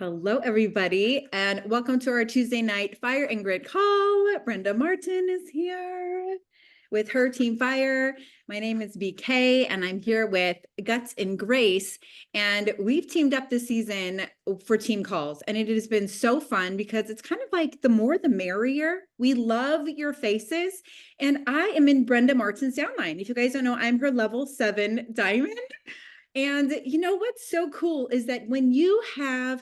Hello, everybody, and welcome to our Tuesday night Fire and Grid call. Brenda Martin is here with her team Fire. My name is BK, and I'm here with Guts and Grace, and we've teamed up this season for team calls, and it has been so fun because it's kind of like the more the merrier. We love your faces, and I am in Brenda Martin's downline. If you guys don't know, I'm her level 7 diamond. And you know what's so cool is that when you have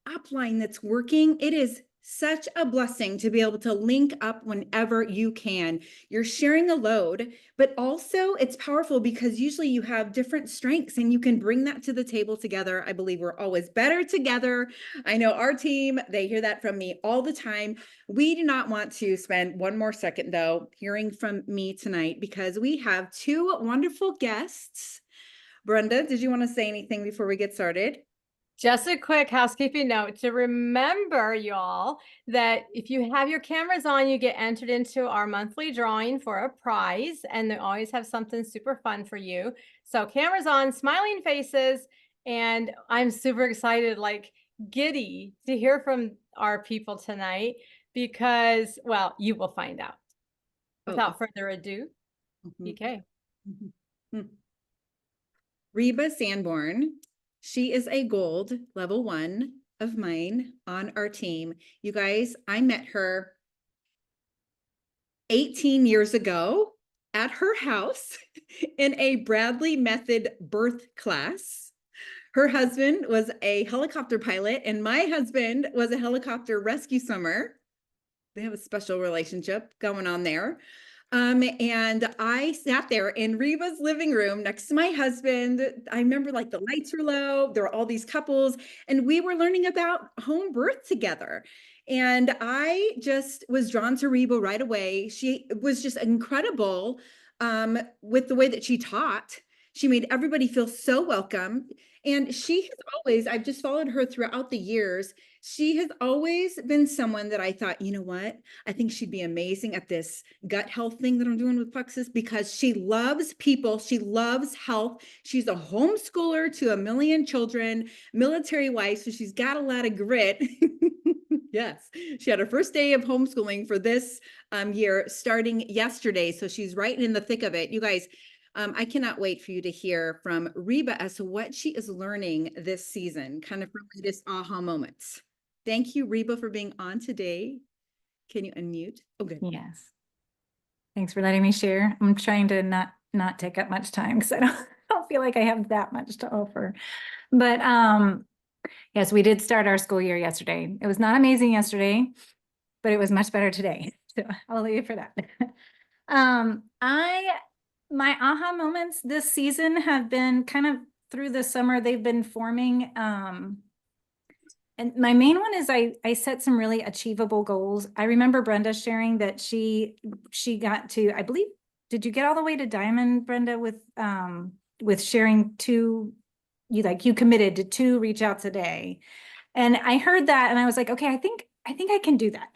upline that's working, it is such a blessing to be able to link up whenever you can. You're sharing a load, but also it's powerful because usually you have different strengths and you can bring that to the table together. I believe we're always better together. I know our team, they hear that from me all the time. We do not want to spend one more second though hearing from me tonight because we have two wonderful guests. Brenda, did you want to say anything before we get started? Just a quick housekeeping note to remember, y'all, that if you have your cameras on, you get entered into our monthly drawing for a prize, and they always have something super fun for you. So cameras on, smiling faces, and I'm super excited, like giddy to hear from our people tonight because, well, you will find out. Without further ado, BK. Reba Sandborn. She is a gold level 1 of mine on our team. You guys, I met her 18 years ago at her house in a Bradley Method birth class. Her husband was a helicopter pilot, and my husband was a helicopter rescue swimmer. They have a special relationship going on there. And I sat there in Reba's living room next to my husband. I remember like the lights were low. There were all these couples and we were learning about home birth together. And I just was drawn to Reba right away. She was just incredible with the way that she taught. She made everybody feel so welcome. And she has always, I've just followed her throughout the years. She has always been someone that I thought, you know what? I think she'd be amazing at this gut health thing that I'm doing with Plexus because she loves people. She loves health. She's a homeschooler to a million children, military wife. So she's got a lot of grit. Yes, she had her first day of homeschooling for this year starting yesterday. So she's right in the thick of it. You guys, I cannot wait for you to hear from Reba as to what she is learning this season, kind of her latest aha moments. Thank you, Reba, for being on today. Can you unmute? Okay. Yes. Thanks for letting me share. I'm trying to not take up much time because I don't feel like I have that much to offer. But yes, we did start our school year yesterday. It was not amazing yesterday, but it was much better today. So I'll leave you for that. My aha moments this season have been kind of through the summer, they've been forming. And my main one is I set some really achievable goals. I remember Brenda sharing that she got to, I believe, did you get all the way to Diamond, Brenda, with sharing you committed to 2 reach outs a day. And I heard that and I was like, okay, I think I can do that.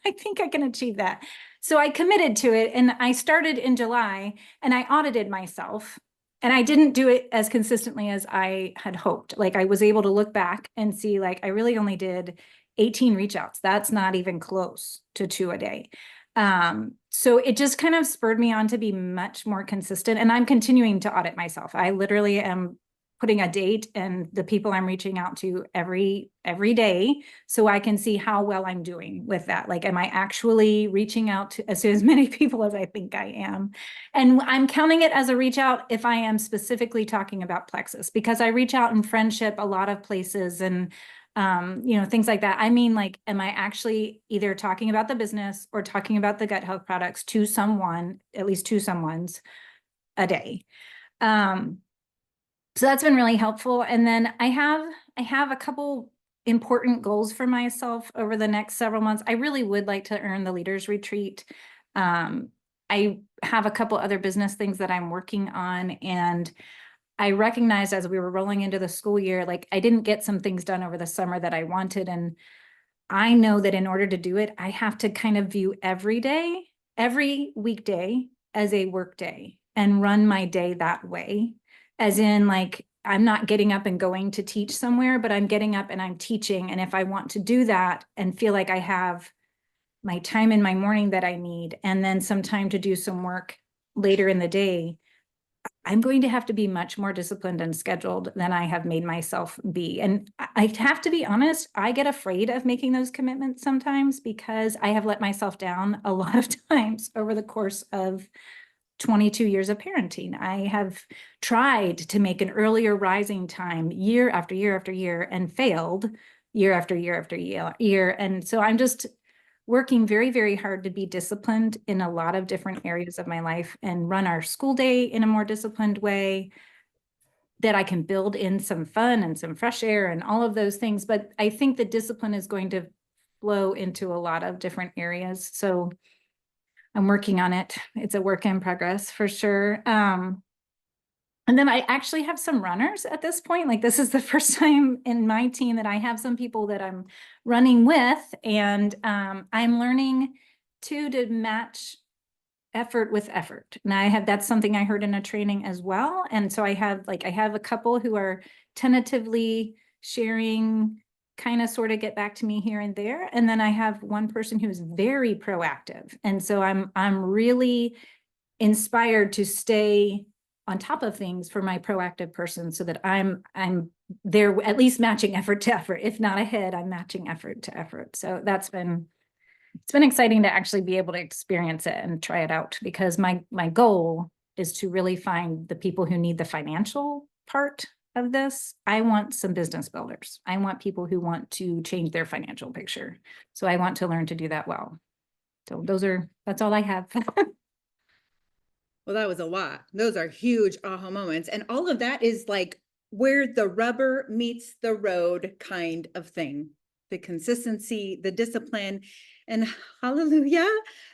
I think I can achieve that. So I committed to it and I started in July and I audited myself. And I didn't do it as consistently as I had hoped. Like I was able to look back and see like I really only did 18 reach outs. That's not even close to 2 a day. So it just kind of spurred me on to be much more consistent. And I'm continuing to audit myself. I literally am putting a date and the people I'm reaching out to every day so I can see how well I'm doing with that. Like, am I actually reaching out to as many people as I think I am? And I'm counting it as a reach out if I am specifically talking about Plexus, because I reach out in friendship a lot of places and things like that. I mean, like, am I actually either talking about the business or talking about the gut health products to someone, at least 2 someones a day? So that's been really helpful. And then I have a couple important goals for myself over the next several months. I really would like to earn the leaders retreat. I have a couple other business things that I'm working on, and I recognized as we were rolling into the school year, like I didn't get some things done over the summer that I wanted. And I know that in order to do it, I have to kind of view every weekday as a work day and run my day that way. As in, like, I'm not getting up and going to teach somewhere, but I'm getting up and I'm teaching. And if I want to do that and feel like I have my time in my morning that I need, and then some time to do some work later in the day, I'm going to have to be much more disciplined and scheduled than I have made myself be. And I have to be honest, I get afraid of making those commitments sometimes because I have let myself down a lot of times over the course of 22 years of parenting. I have tried to make an earlier rising time year after year after year and failed year after year after year. And so I'm just working very, very hard to be disciplined in a lot of different areas of my life and run our school day in a more disciplined way that I can build in some fun and some fresh air and all of those things. But I think the discipline is going to flow into a lot of different areas. So I'm working on it. It's a work in progress for sure. And then I actually have some runners at this point. Like this is the first time in my team that I have some people that I'm running with, and I'm learning to match effort with effort. And that's something I heard in a training as well. And so I have a couple who are tentatively sharing, kind of sort of get back to me here and there. And then I have one person who is very proactive. And so I'm really inspired to stay on top of things for my proactive person so that I'm there at least matching effort to effort. If not ahead, I'm matching effort to effort. So it's been exciting to actually be able to experience it and try it out, because my goal is to really find the people who need the financial part of this. I want some business builders. I want people who want to change their financial picture. So I want to learn to do that well. So that's all I have. Well, that was a lot. Those are huge aha moments. And all of that is like where the rubber meets the road kind of thing. The consistency, the discipline, and hallelujah,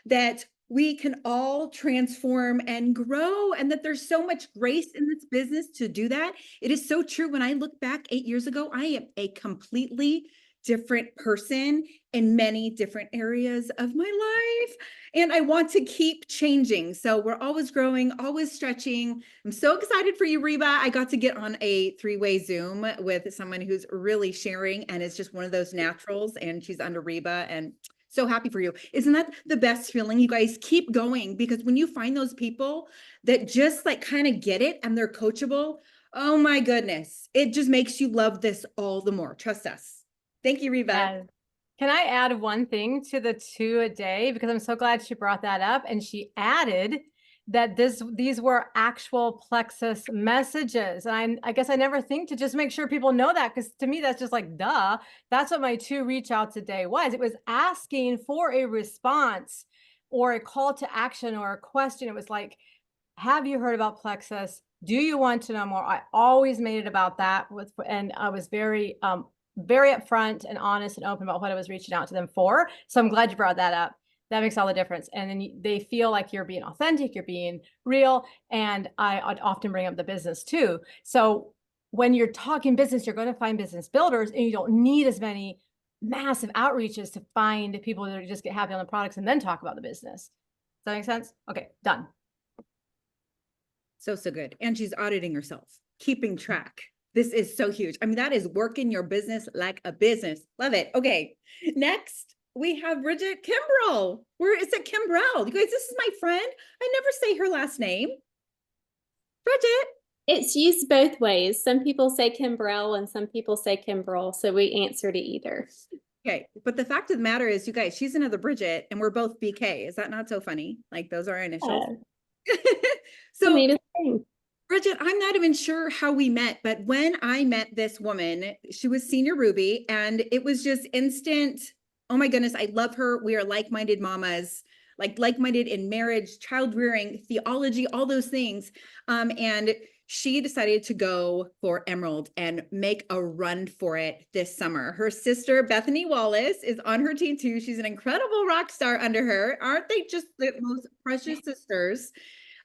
that we can all transform and grow, and that there's so much grace in this business to do that. It is so true. When I look back 8 years ago, I am a completely different person in many different areas of my life. And I want to keep changing. So we're always growing, always stretching. I'm so excited for you, Reba. I got to get on a 3-way Zoom with someone who's really sharing and is just one of those naturals. And she's under Reba, and so happy for you. Isn't that the best feeling? You guys keep going, because when you find those people that just like kind of get it and they're coachable, oh my goodness, it just makes you love this all the more. Trust us. Thank you, Reba. And can I add one thing to the 2 a day? Because I'm so glad she brought that up. And she added that these were actual Plexus messages. And I guess I never think to just make sure people know that, because to me, that's just like, duh. That's what my 2 reach outs a day was. It was asking for a response or a call to action or a question. It was like, have you heard about Plexus? Do you want to know more? I always made it about that, and I was very upfront and honest and open about what I was reaching out to them for. So I'm glad you brought that up. That makes all the difference. And then they feel like you're being authentic, you're being real. And I'd often bring up the business too. So when you're talking business, you're going to find business builders, and you don't need as many massive outreaches to find people that just get happy on the products and then talk about the business. Does that make sense? Okay, done. So good. And she's auditing herself, keeping track. This is so huge. I mean, that is working your business like a business. Love it. Okay. Next, we have Bridgette Kimbrell. Where is it? Kimbrell. You guys, this is my friend. I never say her last name. Bridgette. It's used both ways. Some people say Kimbrell and some people say Kimbrell. So we answer to either. Okay. But the fact of the matter is, you guys, she's another Bridgette and we're both BK. Is that not so funny? Like those are our initials. So Bridgette, I'm not even sure how we met, but when I met this woman, she was Senior Ruby, and it was just instant. Oh my goodness, I love her. We are like-minded mamas, like-minded in marriage, child rearing, theology, all those things. And she decided to go for Emerald and make a run for it this summer. Her sister, Bethany Wallace, is on her team too. She's an incredible rock star under her. Aren't they just the most precious sisters?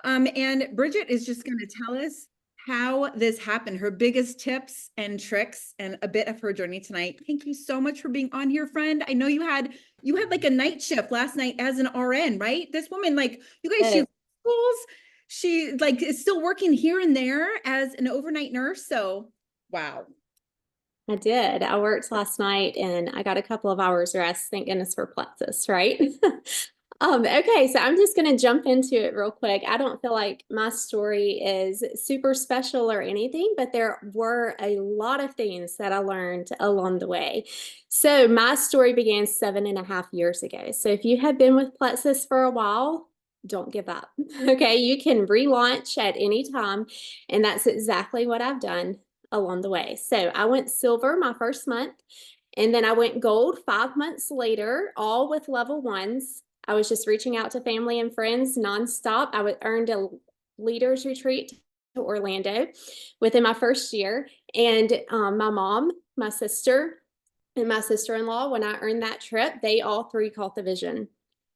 And Bridgette is just going to tell us how this happened, her biggest tips and tricks, and a bit of her journey tonight. Thank you so much for being on here, friend. I know you had like a night shift last night as an RN, right? This woman, like, you guys, she schools, she like is still working here and there as an overnight nurse. So wow. I did. I worked last night and I got a couple of hours rest. Thank goodness for Plexus, right? Okay, so I'm just going to jump into it real quick. I don't feel like my story is super special or anything, but there were a lot of things that I learned along the way. So my story began 7.5 years ago. So if you have been with Plexus for a while, don't give up. Okay, you can relaunch at any time, and that's exactly what I've done along the way. So I went silver my first month, and then I went gold 5 months later, all with level ones. I was just reaching out to family and friends nonstop. I earned a leaders retreat to Orlando within my first year. And my mom, my sister, and my sister-in-law, when I earned that trip, they all three caught the vision.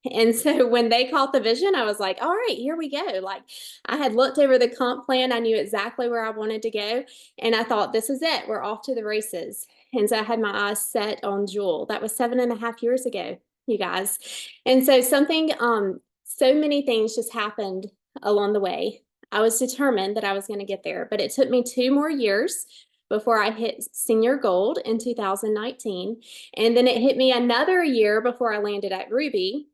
And so when they caught the vision, I was like, all right, here we go. Like, I had looked over the comp plan. I knew exactly where I wanted to go. And I thought, this is it. We're off to the races. And so I had my eyes set on Jewel. That was 7.5 years ago, you guys. And so so many things just happened along the way. I was determined that I was going to get there, but it took me 2 more years before I hit senior gold in 2019. And then it hit me another year before I landed at Ruby.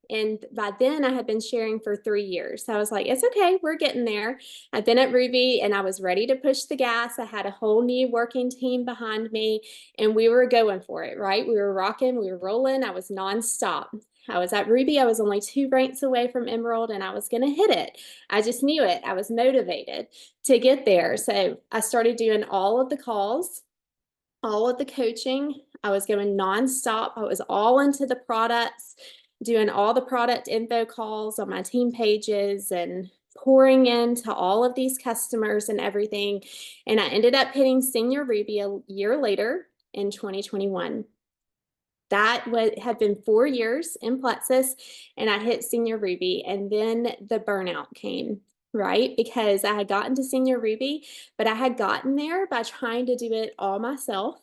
And by then I had been sharing for 3 years. So I was like, it's okay, we're getting there. I've been at Ruby and I was ready to push the gas. I had a whole new working team behind me and we were going for it, right? We were rocking, we were rolling. I was nonstop. I was at Ruby. I was only 2 ranks away from Emerald and I was going to hit it. I just knew it. I was motivated to get there. So I started doing all of the calls, all of the coaching. I was going nonstop. I was all into the products, doing all the product info calls on my team pages and pouring into all of these customers and everything. And I ended up hitting senior Ruby a year later in 2021. That had been 4 years in Plexus, and I hit senior Ruby, and then the burnout came, right? Because I had gotten to senior Ruby, but I had gotten there by trying to do it all myself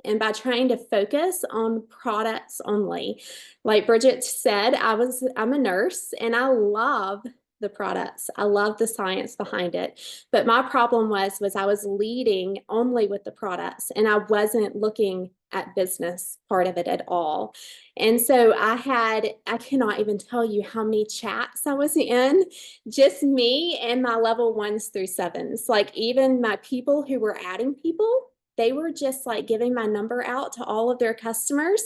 and by trying to focus on products only. Like Bridgette said, I'm a nurse and I love the products. I love the science behind it. But my problem was I was leading only with the products and I wasn't looking at business part of it at all. And so I cannot even tell you how many chats I was in, just me and my level 1s through 7s. Like even my people who were adding people, they were just like giving my number out to all of their customers.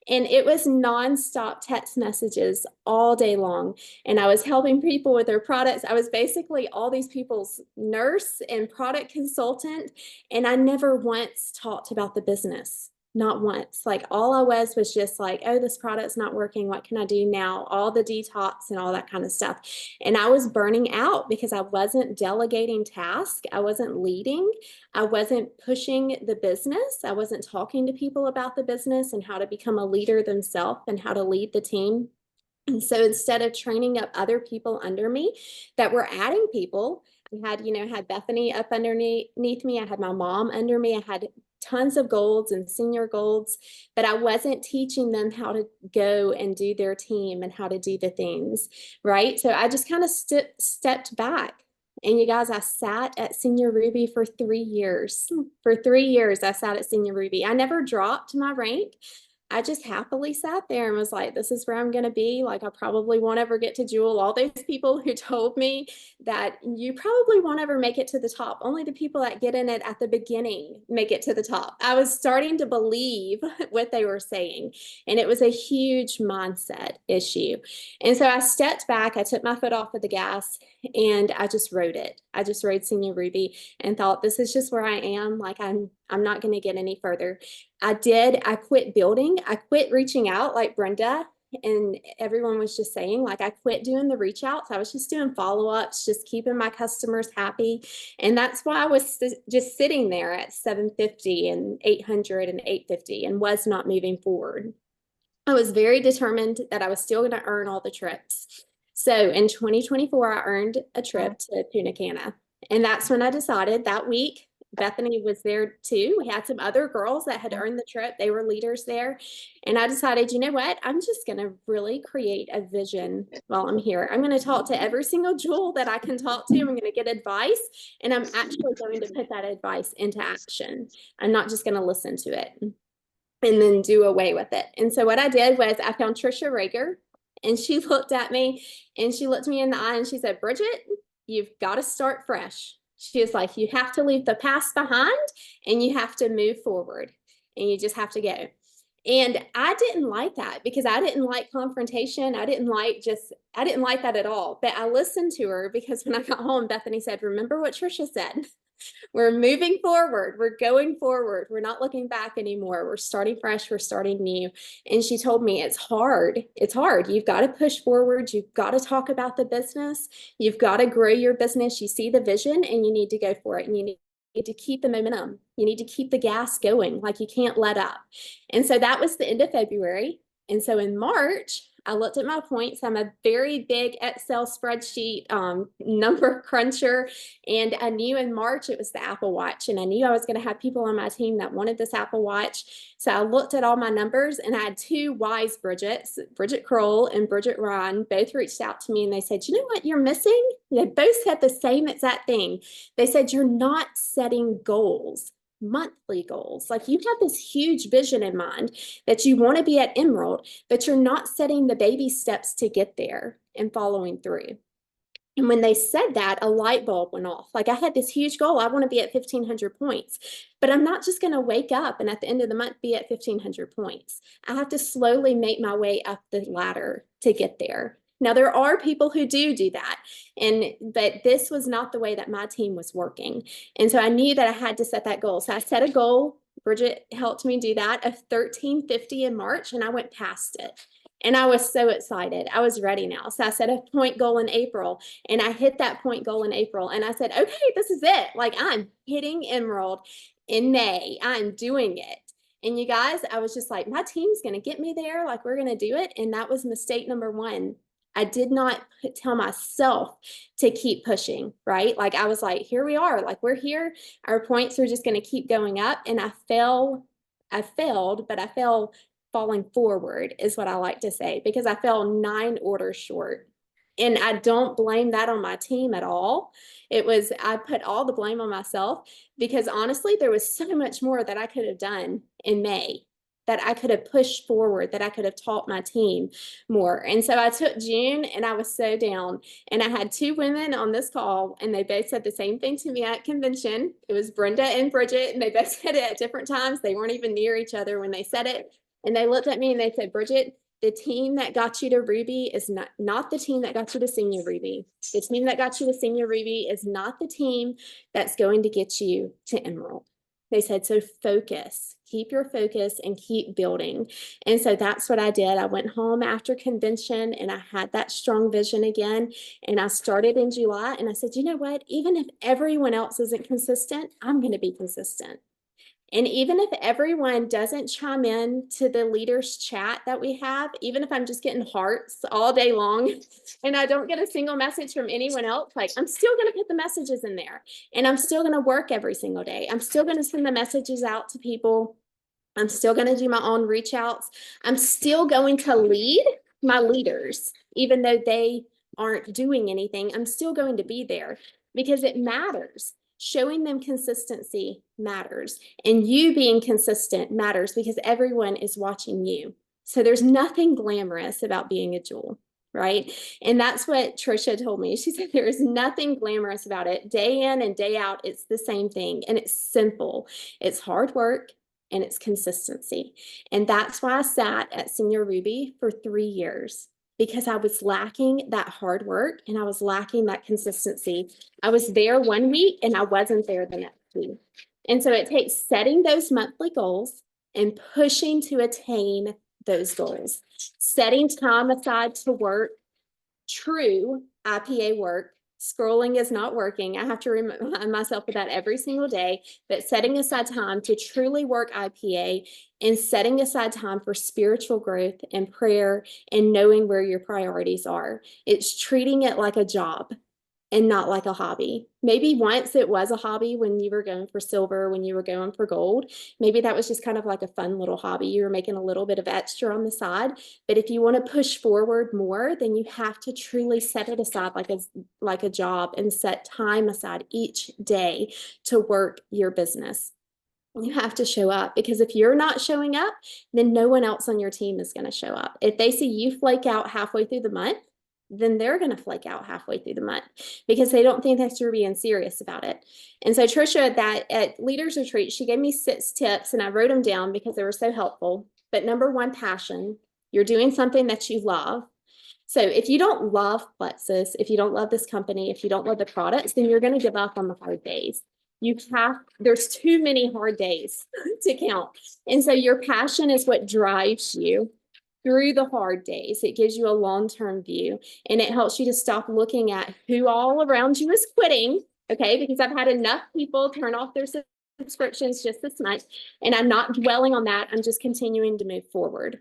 And it was nonstop text messages all day long. And I was helping people with their products. I was basically all these people's nurse and product consultant. And I never once talked about the business. Not once. Like all I was just like, oh, this product's not working. What can I do now? All the detox and all that kind of stuff. And I was burning out because I wasn't delegating tasks. I wasn't leading. I wasn't pushing the business. I wasn't talking to people about the business and how to become a leader themselves and how to lead the team. And so instead of training up other people under me that were adding people, I had Bethany up underneath me. I had my mom under me. I had tons of golds and senior golds, but I wasn't teaching them how to go and do their team and how to do the things, right? So I just kind of stepped back. And you guys, I sat at senior Ruby for 3 years. For 3 years, I sat at senior Ruby. I never dropped my rank. I just happily sat there and was like, this is where I'm going to be. Like, I probably won't ever get to Jewel. All those people who told me that you probably won't ever make it to the top. Only the people that get in it at the beginning make it to the top. I was starting to believe what they were saying. And it was a huge mindset issue. And so I stepped back. I took my foot off of the gas and I just rode it. I just rode senior Ruby and thought, this is just where I am. Like, I'm not going to get any further. I quit building. I quit reaching out like Brenda and everyone was just saying, like, I quit doing the reach outs. I was just doing follow-ups, just keeping my customers happy. And that's why I was just sitting there at 750 and 800 and 850 and was not moving forward. I was very determined that I was still going to earn all the trips. So in 2024, I earned a trip to Punta Cana. And that's when I decided that week, Bethany was there too. We had some other girls that had earned the trip. They were leaders there. And I decided, you know what? I'm just going to really create a vision while I'm here. I'm going to talk to every single jewel that I can talk to. I'm going to get advice, and I'm actually going to put that advice into action. I'm not just going to listen to it and then do away with it. And so what I did was I found Trisha Rager, and she looked at me and she looked me in the eye and she said, Bridgette, you've got to start fresh. She is like, you have to leave the past behind and you have to move forward, and you just have to go. And I didn't like that because I didn't like confrontation. I didn't like that at all. But I listened to her because when I got home, Bethany said, remember what Trisha said? We're moving forward. We're going forward. We're not looking back anymore. We're starting fresh. We're starting new. And she told me it's hard. It's hard. You've got to push forward. You've got to talk about the business. You've got to grow your business. You see the vision and you need to go for it. And you need to keep the momentum. You need to keep the gas going. Like, you can't let up. And so that was the end of February. And so in March, I looked at my points. I'm a very big Excel spreadsheet number cruncher. And I knew in March it was the Apple Watch. And I knew I was going to have people on my team that wanted this Apple Watch. So I looked at all my numbers, and I had two wise Bridgettes, Bridgette Kroll and Bridgette Ryan, both reached out to me and they said, you know what you're missing? They both said the same exact thing. They said, you're not setting goals. Monthly goals. Like, you have this huge vision in mind that you want to be at Emerald, but you're not setting the baby steps to get there and following through. And when they said that, a light bulb went off. Like, I had this huge goal. I want to be at 1,500 points, but I'm not just going to wake up and at the end of the month be at 1,500 points. I have to slowly make my way up the ladder to get there. Now, there are people who do that, but this was not the way that my team was working. And so I knew that I had to set that goal. So I set a goal. Bridgette helped me do that, of 1,350 in March, and I went past it. And I was so excited. I was ready now. So I set a point goal in April, and I hit that point goal in April. And I said, okay, this is it. Like, I'm hitting Emerald in May. I'm doing it. And you guys, I was just like, my team's going to get me there. Like, we're going to do it. And that was mistake number one. I did not tell myself to keep pushing, right? Like, I was like, here we are, like, we're here. Our points are just going to keep going up. And I failed, but I fell falling forward is what I like to say, because I fell 9 orders short. And I don't blame that on my team at all. I put all the blame on myself, because honestly, there was so much more that I could have done in May, that I could have pushed forward, that I could have taught my team more. And so I took June, and I was so down. And I had 2 women on this call, and they both said the same thing to me at convention. It was Brenda and Bridgette, and they both said it at different times. They weren't even near each other when they said it. And they looked at me and they said, Bridgette, the team that got you to Ruby is not the team that got you to Senior Ruby. The team that got you to Senior Ruby is not the team that's going to get you to Emerald. They said, so focus, keep your focus and keep building. And so that's what I did. I went home after convention, and I had that strong vision again. And I started in July, and I said, you know what? Even if everyone else isn't consistent, I'm going to be consistent. And even if everyone doesn't chime in to the leaders chat that we have, even if I'm just getting hearts all day long and I don't get a single message from anyone else, like, I'm still going to put the messages in there, and I'm still going to work every single day. I'm still going to send the messages out to people. I'm still going to do my own reach outs. I'm still going to lead my leaders, even though they aren't doing anything. I'm still going to be there, because it matters. Showing them consistency matters, and you being consistent matters, because everyone is watching you. So there's nothing glamorous about being a jewel, right? And that's what Trisha told me. She said there is nothing glamorous about it. Day in and day out, it's the same thing, and it's simple. It's hard work, and it's consistency. And that's why I sat at Senior Ruby for 3 years, because I was lacking that hard work and I was lacking that consistency. I was there one week and I wasn't there the next week. And so it takes setting those monthly goals and pushing to attain those goals. Setting time aside to work, true IPA work. Scrolling is not working. I have to remind myself of that every single day, but setting aside time to truly work IPA, and setting aside time for spiritual growth and prayer, and knowing where your priorities are. It's treating it like a job. and not like a hobby. Maybe once it was a hobby when you were going for silver, when you were going for gold. Maybe that was just kind of like a fun little hobby. You were making a little bit of extra on the side. But if you want to push forward more, then you have to truly set it aside like a job and set time aside each day to work your business. You have to show up, because if you're not showing up, then no one else on your team is going to show up. If they see you flake out halfway through the month, then they're going to flake out halfway through the month because they don't think that you're being serious about it. And so Trisha, that at Leaders Retreat, she gave me 6 tips and I wrote them down because they were so helpful. But number 1, passion. You're doing something that you love. So if you don't love Plexus, if you don't love this company, if you don't love the products, then you're going to give up on the hard days. There's too many hard days to count. And so your passion is what drives you through the hard days. It gives you a long-term view, and it helps you to stop looking at who all around you is quitting. Okay. Because I've had enough people turn off their subscriptions just this month, and I'm not dwelling on that. I'm just continuing to move forward.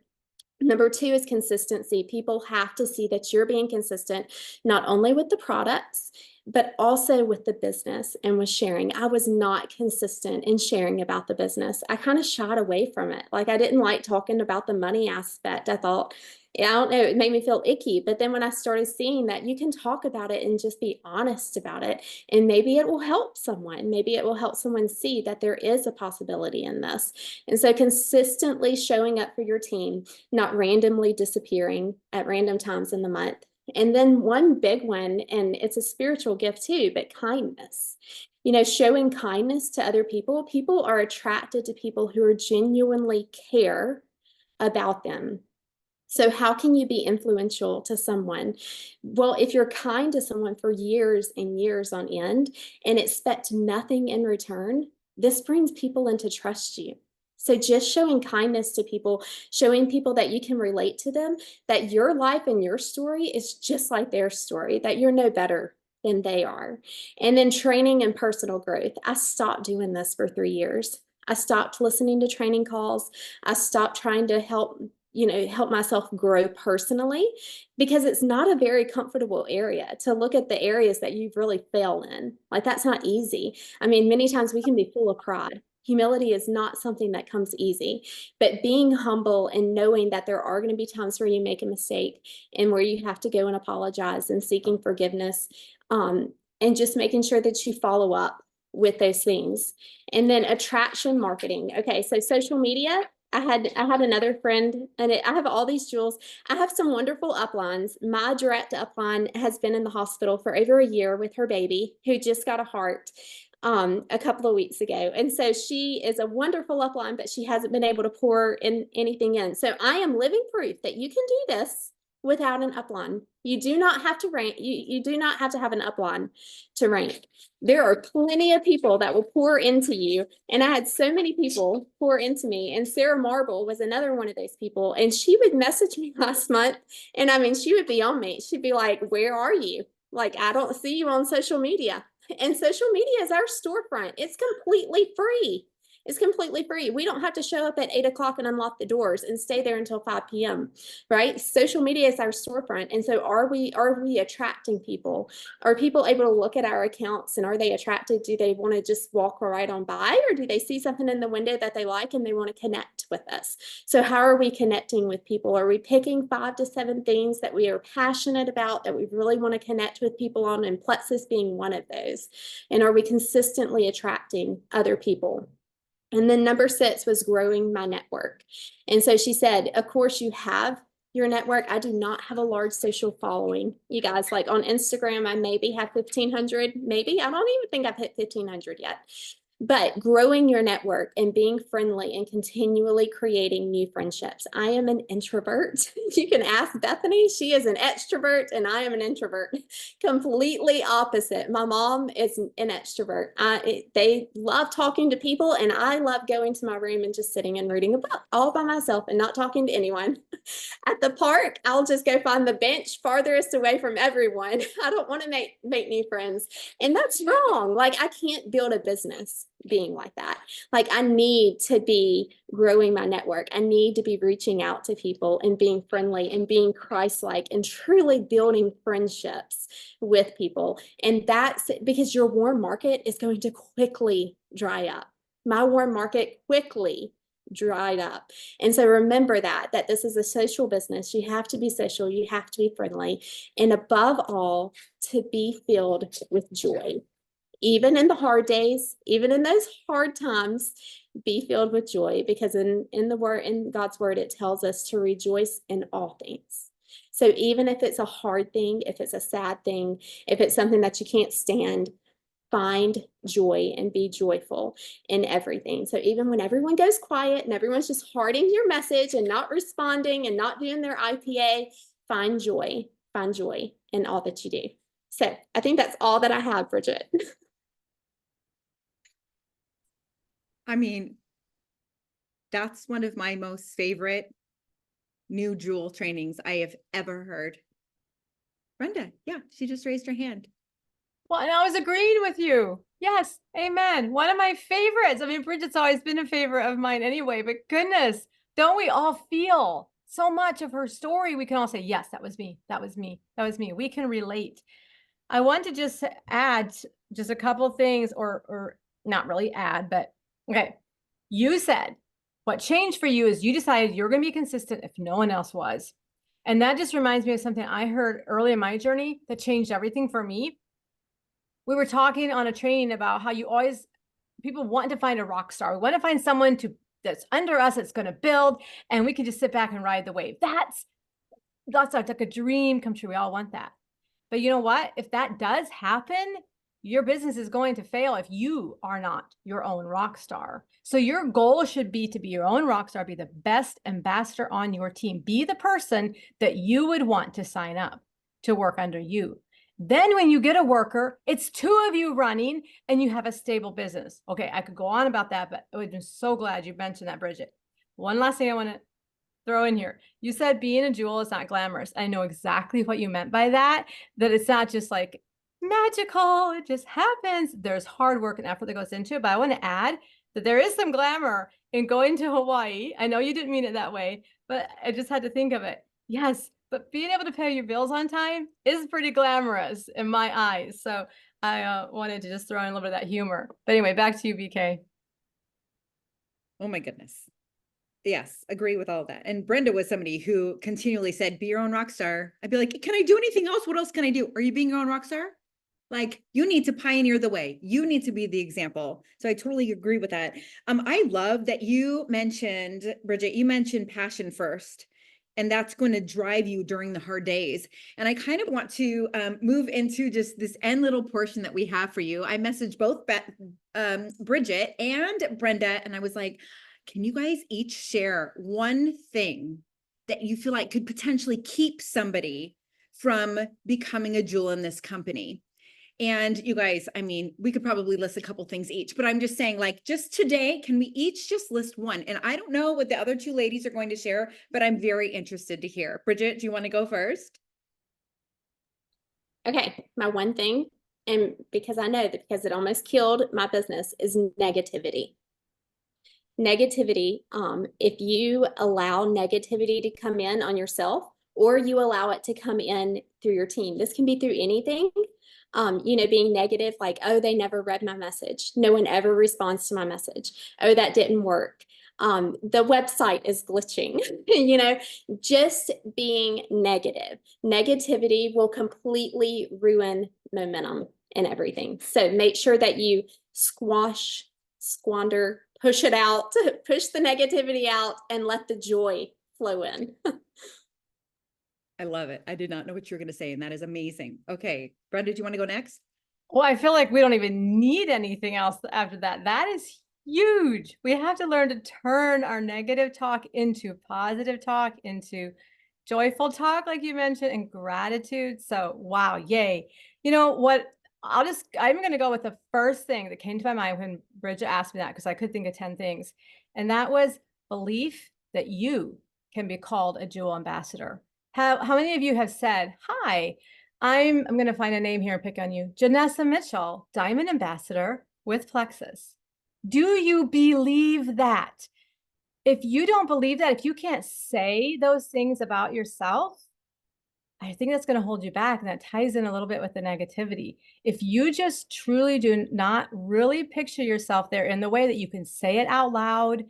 Number 2 is consistency. People have to see that you're being consistent, not only with the products, but also with the business and with sharing. I was not consistent in sharing about the business. I kind of shied away from it. Like, I didn't like talking about the money aspect. I thought, I don't know, it made me feel icky. But then when I started seeing that you can talk about it and just be honest about it, and maybe it will help someone. Maybe it will help someone see that there is a possibility in this. And so consistently showing up for your team, not randomly disappearing at random times in the month. And then one big one, and it's a spiritual gift too, but kindness. You know, showing kindness to other people. People are attracted to people who are genuinely care about them. So how can you be influential to someone? Well, if you're kind to someone for years and years on end and expect nothing in return, this brings people in to trust you. So just showing kindness to people, showing people that you can relate to them, that your life and your story is just like their story, that you're no better than they are. And then training and personal growth. I stopped doing this for 3 years. I stopped listening to training calls. I stopped trying to help myself grow personally, because it's not a very comfortable area to look at the areas that you've really failed in. Like, that's not easy. I mean, many times we can be full of pride. Humility is not something that comes easy, but being humble and knowing that there are going to be times where you make a mistake and where you have to go and apologize and seeking forgiveness, and just making sure that you follow up with those things. And then attraction marketing. Okay, so social media. I had another friend, and I have all these jewels. I have some wonderful uplines. My direct upline has been in the hospital for over a year with her baby, who just got a heart a couple of weeks ago. And so she is a wonderful upline, but she hasn't been able to pour in anything in. So I am living proof that you can do this without an upline. You do not have to rank. You do not have to have an upline to rank. There are plenty of people that will pour into you. And I had so many people pour into me. And Sarah Marble was another one of those people. And she would message me last month. And I mean, she would be on me. She'd be like, "Where are you? Like, I don't see you on social media." And social media is our storefront. It's completely free. It's completely free. We don't have to show up at 8 o'clock and unlock the doors and stay there until 5 p.m. Right? Social media is our storefront. And so are we attracting people? Are people able to look at our accounts, and are they attracted? Do they want to just walk right on by, or do they see something in the window that they like and they want to connect with us? So how are we connecting with people? Are we picking 5 to 7 things that we are passionate about, that we really want to connect with people on, and Plexus being one of those? And are we consistently attracting other people? And then number 6 was growing my network. And so she said, of course you have your network. I do not have a large social following. You guys, like on Instagram, I maybe have 1,500, maybe. I don't even think I've hit 1,500 yet. But growing your network and being friendly and continually creating new friendships. I am an introvert. You can ask Bethany. She is an extrovert and I am an introvert. Completely opposite. My mom is an extrovert. They love talking to people, and I love going to my room and just sitting and reading a book all by myself and not talking to anyone. At the park, I'll just go find the bench farthest away from everyone. I don't want to make new friends. And that's wrong. Like, I can't build a business being like that. Like, I need to be growing my network. I need to be reaching out to people and being friendly and being Christ-like and truly building friendships with people. And that's because your warm market is going to quickly dry up. My warm market quickly dried up. And so remember that this is a social business. You have to be social. You have to be friendly. And above all, to be filled with joy. Even in the hard days, even in those hard times, be filled with joy, because in God's word, it tells us to rejoice in all things. So even if it's a hard thing, if it's a sad thing, if it's something that you can't stand, find joy and be joyful in everything. So even when everyone goes quiet and everyone's just hearting your message and not responding and not doing their IPA, find joy in all that you do. So I think that's all that I have, Bridgette. I mean, that's one of my most favorite new Jewel trainings I have ever heard. Brenda, yeah, she just raised her hand. Well, and I was agreeing with you. Yes, amen. One of my favorites. I mean, Bridgette's always been a favorite of mine anyway, but goodness, don't we all feel so much of her story? We can all say, yes, that was me. That was me. That was me. We can relate. I want to just add just a couple things, or not really add, but okay. You said what changed for you is you decided you're going to be consistent if no one else was. And that just reminds me of something I heard early in my journey that changed everything for me. We were talking on a training about how people want to find a rock star. We want to find someone that's under us, that's going to build, and we can just sit back and ride the wave. That's like a dream come true. We all want that. But you know what? If that does happen, your business is going to fail if you are not your own rock star. So your goal should be to be your own rock star, be the best ambassador on your team, be the person that you would want to sign up to work under you. Then when you get a worker, it's two of you running and you have a stable business. Okay, I could go on about that, but I would be so glad you mentioned that, Bridgette. One last thing I want to throw in here. You said being a jewel is not glamorous. I know exactly what you meant by that it's not just like magical, it just happens. There's hard work and effort that goes into it, but I want to add that there is some glamour in going to Hawaii. I know you didn't mean it that way, but I just had to think of it. Yes, but being able to pay your bills on time is pretty glamorous in my eyes. So I wanted to just throw in a little bit of that humor. But anyway, back to you, BK. Oh my goodness. Yes, agree with all of that. And Brenda was somebody who continually said, be your own rock star. I'd be like, can I do anything else? What else can I do? Are you being your own rock star? Like, you need to pioneer the way. You need to be the example. So I totally agree with that. I love that you mentioned, Bridgette, you mentioned passion first, and that's going to drive you during the hard days. And I kind of want to move into just this end little portion that we have for you. I messaged both Bridgette and Brenda, and I was like, can you guys each share one thing that you feel like could potentially keep somebody from becoming a jewel in this company? And you guys, I mean, we could probably list a couple things each, but I'm just saying, like, just today, can we each just list one? And I don't know what the other two ladies are going to share, but I'm very interested to hear. Bridgette, do you want to go first? Okay, my one thing, and because I know that because it almost killed my business, is negativity. Negativity, if you allow negativity to come in on yourself, or you allow it to come in through your team, this can be through anything. Being negative, like, oh, they never read my message. No one ever responds to my message. Oh, that didn't work. The website is glitching, just being negative. Negativity will completely ruin momentum and everything. So make sure that you squander, push it out, push the negativity out, and let the joy flow in. I love it. I did not know what you were going to say, and that is amazing. Okay, Brenda, do you want to go next? Well, I feel like we don't even need anything else after that. That is huge. We have to learn to turn our negative talk into positive talk, into joyful talk, like you mentioned, and gratitude. So, wow, yay. You know what? I'm going to go with the first thing that came to my mind when Bridgette asked me that, because I could think of 10 things. And that was belief that you can be called a jewel ambassador. How many of you have said, hi, I'm going to find a name here and pick on you, Janessa Mitchell, Diamond Ambassador with Plexus. Do you believe that? If you don't believe that, if you can't say those things about yourself, I think that's going to hold you back. And that ties in a little bit with the negativity. If you just truly do not really picture yourself there in the way that you can say it out loud,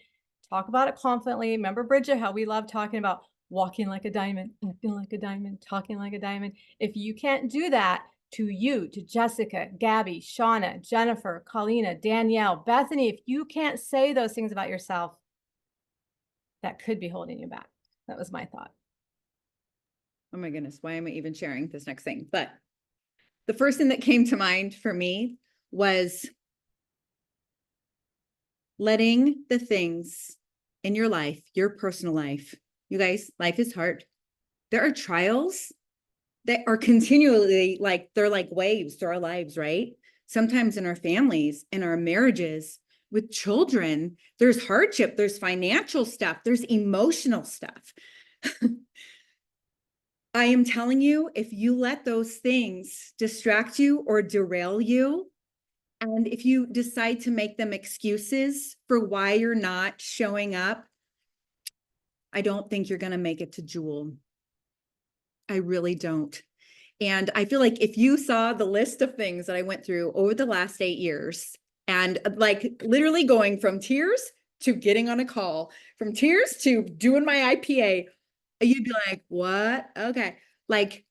talk about it confidently. Remember, Bridget, how we love talking about walking like a diamond, acting like a diamond, talking like a diamond. If you can't do that to you, to Jessica, Gabby, Shauna, Jennifer, Colleen, Danielle, Bethany, if you can't say those things about yourself, that could be holding you back. That was my thought. Oh my goodness, why am I even sharing this next thing? But the first thing that came to mind for me was letting the things in your life, your personal life, you guys, life is hard. There are trials that are continually like, they're like waves through our lives, right? Sometimes in our families, in our marriages, with children, there's hardship, there's financial stuff, there's emotional stuff. I am telling you, if you let those things distract you or derail you, and if you decide to make them excuses for why you're not showing up, I don't think you're going to make it to Jewel. I really don't. And I feel like if you saw the list of things that I went through over the last 8 years, and like literally going from tears to getting on a call, from tears to doing my IPA, you'd be like, what? Okay. Like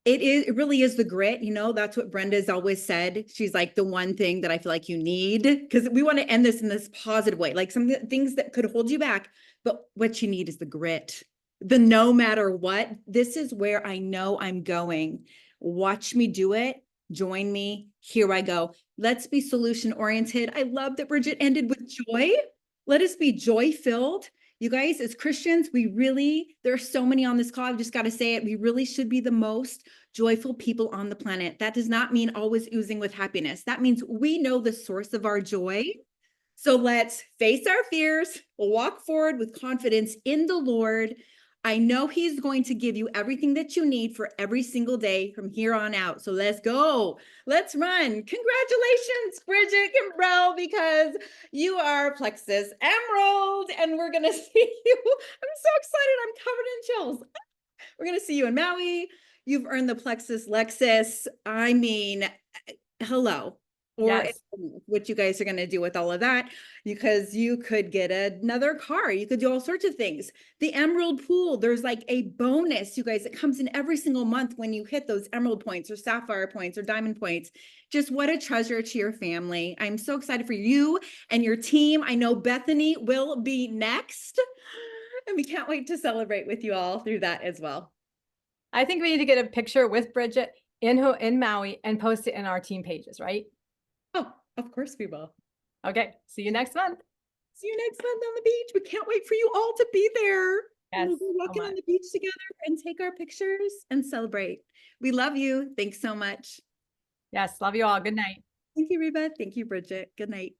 it really is the grit, you know, that's what Brenda's always said. She's like, the one thing that I feel like you need, because we want to end this in this positive way, like some things that could hold you back, but what you need is the grit, the no matter what. This is where I know I'm going. Watch me do it. Join me. Here I go. Let's be solution oriented. I love that Bridgette ended with joy. Let us be joy filled. You guys, as Christians, there are so many on this call. I've just got to say it. We really should be the most joyful people on the planet. That does not mean always oozing with happiness. That means we know the source of our joy. So let's face our fears, walk forward with confidence in the Lord. I know He's going to give you everything that you need for every single day from here on out. So let's go. Let's run. Congratulations, Bridgette Kimbrell, because you are Plexus Emerald, and we're going to see you. I'm so excited. I'm covered in chills. We're going to see you in Maui. You've earned the Plexus Lexus. I mean, hello. Or Yes. what you guys are going to do with all of that, because you could get another car. You could do all sorts of things. The Emerald Pool, there's like a bonus, you guys, that comes in every single month when you hit those Emerald points or Sapphire points or Diamond points. Just what a treasure to your family. I'm so excited for you and your team. I know Bethany will be next, and we can't wait to celebrate with you all through that as well. I think we need to get a picture with Bridgette in Maui and post it in our team pages, right? Oh, of course we will. Okay. See you next month. See you next month on the beach. We can't wait for you all to be there. Yes, We'll go walking on the beach together and take our pictures and celebrate. We love you. Thanks so much. Yes. Love you all. Good night. Thank you, Reba. Thank you, Bridgette. Good night.